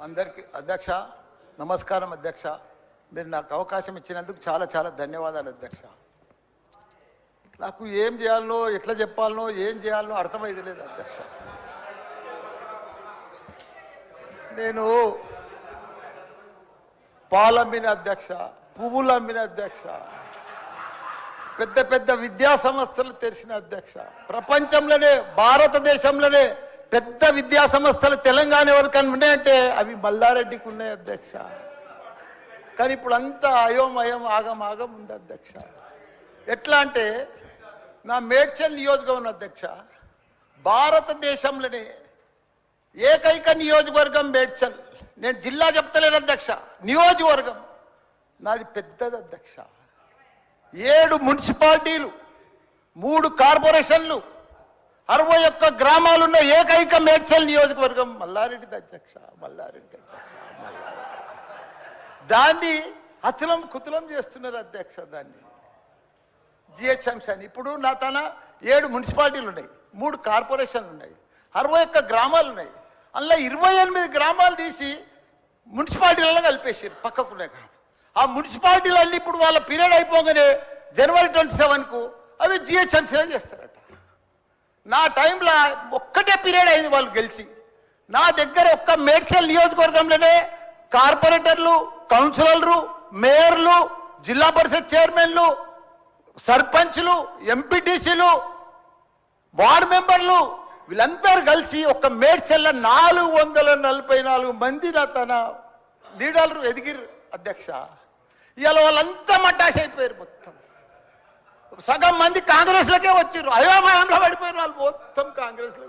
అందరికీ అధ్యక్ష నమస్కారం అధ్యక్ష. మీరు నాకు అవకాశం ఇచ్చినందుకు చాలా చాలా ధన్యవాదాలు అధ్యక్ష. నాకు ఏం చేయాలనో ఎట్లా చెప్పాలనో ఏం చేయాలనో అర్థమైంది లేదు అధ్యక్ష. నేను పాలమ్మిన అధ్యక్ష, పువ్వులు అమ్మిన అధ్యక్ష, పెద్ద పెద్ద విద్యా సంస్థలు తెరిచిన అధ్యక్ష. ప్రపంచంలోనే భారతదేశంలోనే పెద్ద విద్యా సంస్థలు తెలంగాణ ఎవరికైనా ఉన్నాయంటే అవి మల్లారెడ్డికి ఉన్నాయి అధ్యక్ష. కానీ ఇప్పుడు అంతా అయోమయం ఆగం ఉంది అధ్యక్ష. ఎట్లా అంటే నా మేడ్చల్ నియోజకవర్గం అధ్యక్ష, భారతదేశంలోనే ఏకైక నియోజకవర్గం మేడ్చల్. నేను జిల్లా చెప్తలేను అధ్యక్ష, నియోజకవర్గం నాది పెద్దది అధ్యక్ష. 7 మున్సిపాలిటీలు, 3 కార్పొరేషన్లు, 61 గ్రామాలున్న ఏకైక మేడ్చల్ నియోజకవర్గం మల్లారెడ్డి అధ్యక్ష. మల్లారెడ్డి దాన్ని అతులం కుతులం చేస్తున్నారు అధ్యక్ష. దాన్ని జిహెచ్ఎంసీ అని ఇప్పుడు నా తన 7 మున్సిపాలిటీలు ఉన్నాయి, 3 కార్పొరేషన్లు ఉన్నాయి, 61 గ్రామాలు ఉన్నాయి. అందులో 28 గ్రామాలు తీసి మున్సిపాలిటీలలో కలిపేసారు పక్కకునే గ్రామం. ఆ మున్సిపాలిటీలన్నీ ఇప్పుడు వాళ్ళ పీరియడ్ అయిపోగానే జనవరి 27కు అవి జిహెచ్ఎంసీలో చేస్తారట. నా టైంలో ఒక్కటే పీరియడ్ అయింది వాళ్ళు గెలిచి. నా దగ్గర ఒక్క మేడ్చల్ నియోజకవర్గంలోనే కార్పొరేటర్లు, కౌన్సిలర్లు, మేయర్లు, జిల్లా పరిషత్ చైర్మన్లు, సర్పంచ్లు, ఎంపీటీసీలు, వార్డు మెంబర్లు వీళ్ళందరూ కలిసి ఒక్క మేడ్చల్ల 444 మంది నా తన లీడర్లు ఎదిగిరు అధ్యక్ష. ఇవాళ వాళ్ళంతా మడ్డాష్ అయిపోయారు. మొత్తం సగం మంది కాంగ్రెస్లకే వచ్చారు. అయోమయంలో పడిపోయారు వాళ్ళు మొత్తం కాంగ్రెస్లో.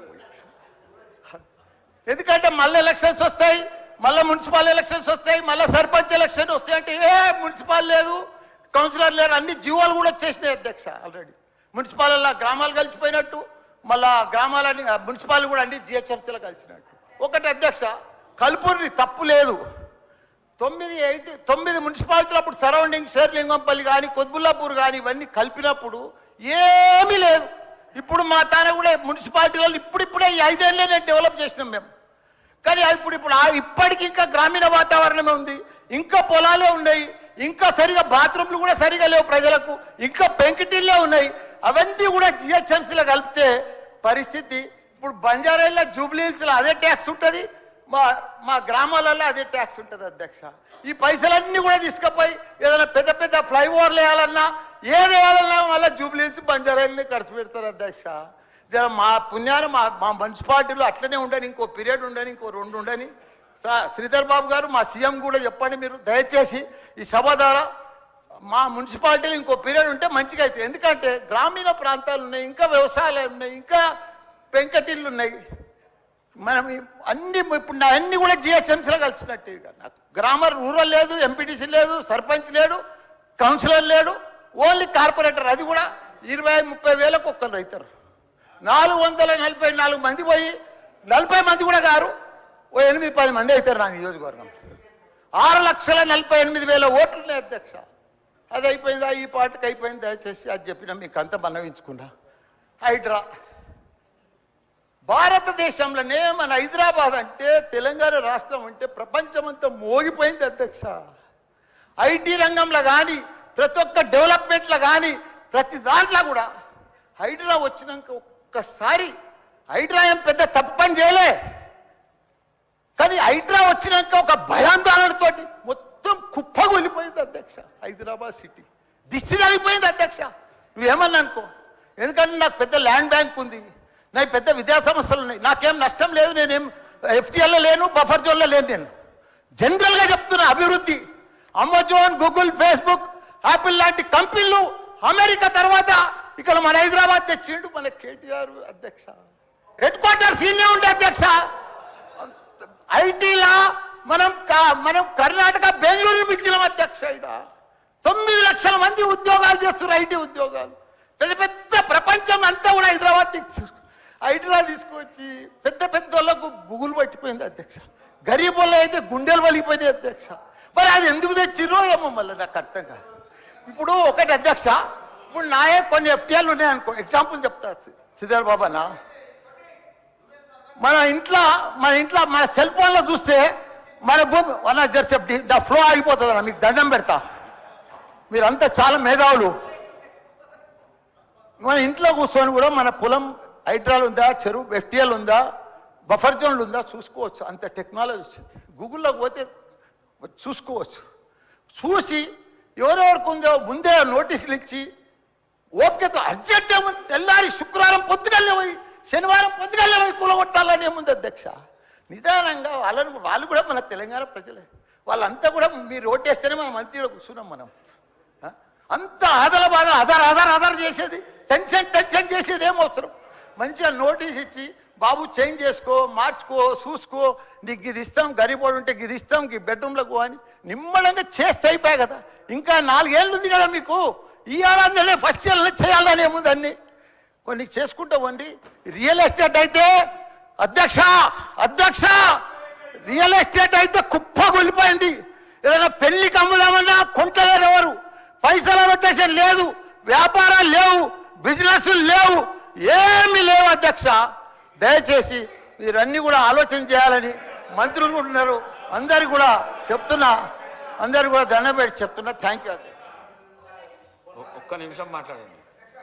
ఎందుకంటే మళ్ళీ ఎలక్షన్స్ వస్తాయి, మళ్ళీ మున్సిపల్ ఎలక్షన్స్ వస్తాయి, మళ్ళీ సర్పంచ్ ఎలక్షన్ వస్తాయి అంటే మున్సిపల్ లేదు, కౌన్సిలర్ లేరు, అన్ని జీవోలు కూడా వచ్చేసినాయి అధ్యక్ష. ఆల్రెడీ మున్సిపాల్లో గ్రామాలు కలిసిపోయినట్టు, మళ్ళా గ్రామాలని మున్సిపాల్ కూడా అన్ని జిహెచ్ఎంసీలో కలిసినట్టు. ఒకటి అధ్యక్ష, కలుపుని తప్పు లేదు. 9 మున్సిపాలిటీలు అప్పుడు సరౌండింగ్ షేర్లింగంపల్లి కానీ కొద్బుల్లాపూర్ కానీ ఇవన్నీ కలిపినప్పుడు ఏమీ లేదు. ఇప్పుడు మా తాన కూడా మున్సిపాలిటీలలో ఇప్పుడిప్పుడే ఈ 5 ఏళ్ళనే డెవలప్ చేసినాం మేము. కానీ ఇప్పుడు ఇప్పటికి ఇంకా గ్రామీణ వాతావరణమే ఉంది, ఇంకా పొలాలే ఉన్నాయి, ఇంకా సరిగా బాత్రూమ్లు కూడా సరిగా లేవు ప్రజలకు, ఇంకా పెంకిటిల్లే ఉన్నాయి. అవన్నీ కూడా జిహెచ్ఎంసీలో కలిపితే పరిస్థితి ఇప్పుడు బంజారాల్లో, జూబ్లీహిల్స్లో అదే ట్యాక్స్ ఉంటుంది, మా గ్రామాలలో అదే ట్యాక్స్ ఉంటుంది అధ్యక్ష. ఈ పైసలన్నీ కూడా తీసుకుపోయి ఏదైనా పెద్ద పెద్ద ఫ్లైఓవర్లు వేయాలన్నా ఏది వేయాలన్నా మళ్ళీ జూబ్లీహిల్స్, బంజారాలని ఖర్చు పెడతారు అధ్యక్ష. జర మా పుణ్యాన్ని మా మున్సిపాలిటీలో అట్లనే ఉండని, ఇంకో పీరియడ్ ఉండని, ఇంకో 2 ఉండని. శ్రీధర్ బాబు గారు, మా సీఎం కూడా చెప్పండి మీరు దయచేసి ఈ సభ ద్వారా మా మున్సిపాలిటీలో ఇంకో పీరియడ్ ఉంటే మంచిగా అవుతుంది. ఎందుకంటే గ్రామీణ ప్రాంతాలు ఉన్నాయి, ఇంకా వ్యవసాయాలు ఉన్నాయి, ఇంకా పెంకటిళ్ళు ఉన్నాయి. మనం అన్ని ఇప్పుడు నా అన్ని కూడా జిహెచ్ఎంసీలో కలిసినట్టు. నాకు రూరల్ లేదు, ఎంపీటీసీ లేదు, సర్పంచ్ లేడు, కౌన్సిలర్ లేడు, ఓన్లీ కార్పొరేటర్. అది కూడా 20-30 వేలకు ఒక్కరు అవుతారు. 444 మంది పోయి 40 మంది కూడా గారు 8-10 మంది అవుతారు నా నియోజకవర్గం. 6,48,000 ఓట్లు ఉన్నాయి అధ్యక్ష. అది అయిపోయిందా? ఈ పార్టీకి అయిపోయింది. దయచేసి అది చెప్పినా మీకు అంత మనవించుకున్నా. హైడ్రా భారతదేశంలోనే మన హైదరాబాద్ అంటే, తెలంగాణ రాష్ట్రం అంటే ప్రపంచమంతా మోగిపోయింది అధ్యక్ష. ఐటీ రంగంలో కానీ, ప్రతి ఒక్క డెవలప్మెంట్లో కానీ, ప్రతి దాంట్లో కూడా హైడ్రా వచ్చినాక ఒక్కసారి హైడ్రా ఏం పెద్ద తప్పని చేయలే. కానీ హైడ్రా వచ్చినాక ఒక భయాందోళనతో మొత్తం కుప్పగొలిపోయింది అధ్యక్ష. హైదరాబాద్ సిటీ దిష్టి తగిలిపోయింది అధ్యక్ష. నువ్వేమన్నా అనుకో, ఎందుకంటే నాకు పెద్ద ల్యాండ్ బ్యాంక్ ఉంది, నాకు పెద్ద విద్యా సంస్థలు ఉన్నాయి, నాకేం నష్టం లేదు, నేనేం ఎఫ్టీఎల్లో లేను, బఫర్ జోన్లో లేను. నేను జనరల్గా చెప్తున్నా, అభివృద్ధి అమెజాన్, గూగుల్, ఫేస్బుక్, యాపిల్ లాంటి కంపెనీలు అమెరికా తర్వాత ఇక్కడ మన హైదరాబాద్ తెచ్చిండు మన కేటీఆర్ అధ్యక్ష. హెడ్ క్వార్టర్స్ ఇన్నే ఉండే అధ్యక్ష. ఐటీలా మనం కర్ణాటక, బెంగళూరు పిలిచినాం అధ్యక్ష. ఇక్కడ 9 లక్షల మంది ఉద్యోగాలు చేస్తున్నారు, ఐటీ ఉద్యోగాలు. పెద్ద పెద్ద ప్రపంచం అంతా కూడా హైడ్రా తీసుకొచ్చి పెద్ద పెద్ద వాళ్ళకు బుగులు పట్టిపోయింది అధ్యక్ష. గరీబ్ వాళ్ళు అయితే గుండెలు వలిగిపోయినాయి అధ్యక్ష. మరి అది ఎందుకు తెచ్చిరో ఏమో మళ్ళీ నాకు అర్థం కాదు. ఇప్పుడు ఒకటి అధ్యక్ష, ఇప్పుడు నాయే కొన్ని ఎఫ్టీఎల్ ఉన్నాయనుకో, ఎగ్జాంపుల్ చెప్తా శ్రీధర్ బాబానా. మన ఇంట్లో మన సెల్ ఫోన్లో చూస్తే మన భూమి వన్ చెప్పి ద ఫ్లో ఆగిపోతుందా మీకు దండం పెడతా మీరంతా చాలా మేధావులు మన ఇంట్లో కూర్చొని కూడా మన పొలం హైడ్రాల్ ఉందా చెరువు ఎఫ్టీఎల్ ఉందా బఫర్ జోన్లు ఉందా చూసుకోవచ్చు అంత టెక్నాలజీ వచ్చింది గూగుల్లోకి పోతే చూసుకోవచ్చు చూసి ఎవరెవరికి ఉందో ముందే నోటీసులు ఇచ్చి ఓపికతో అర్జెంట్ ఏముంది తెల్లారి శుక్రవారం పొద్దుగల్లే పోయి శనివారం పొద్దుగల్లే పోయి కూలగొట్టాలని ఏముంది అధ్యక్ష నిదానంగా వాళ్ళు కూడా మన తెలంగాణ ప్రజలే వాళ్ళంతా కూడా మీరు ఓటేస్తేనే మనం మంత్రిలో కూర్చున్నాం మనం అంత ఆదల బాధ ఆధార్ చేసేది టెన్షన్ చేసేది ఏం అవసరం మంచిగా నోటీస్ ఇచ్చి బాబు చేంజ్ చేసుకో మార్చుకో చూసుకో నీకు ఇది ఇస్తాం గరీబోడు ఉంటే ఇది ఇస్తాం ఈ బెడ్రూమ్లకు అని నిమ్మడంగా చేస్తే అయిపోయాయి కదా ఇంకా 4 ఏళ్ళు ఉంది కదా మీకు ఈ ఏడాదిలోనే ఫస్ట్ ఇయర్లో చేయాలని ఏముంది అన్ని కొన్ని చేసుకుంటా వండి రియల్ ఎస్టేట్ అయితే అధ్యక్ష రియల్ ఎస్టేట్ అయితే కుప్ప కొలిపోయింది ఏదైనా పెళ్లికి అమ్ముదామన్నా కొంటలేరు ఎవరు పైసల రొటేషన్ లేదు వ్యాపారాలు లేవు బిజినెస్ లేవు ఏమీ లేవు అధ్యక్ష దయచేసి మీరన్నీ కూడా ఆలోచన చేయాలని మంత్రులు కూడా ఉన్నారు అందరు కూడా చెప్తున్నా అందరు కూడా దండం పెట్టి చెప్తున్నా థ్యాంక్ యూ ఒక్క నిమిషం మాట్లాడండి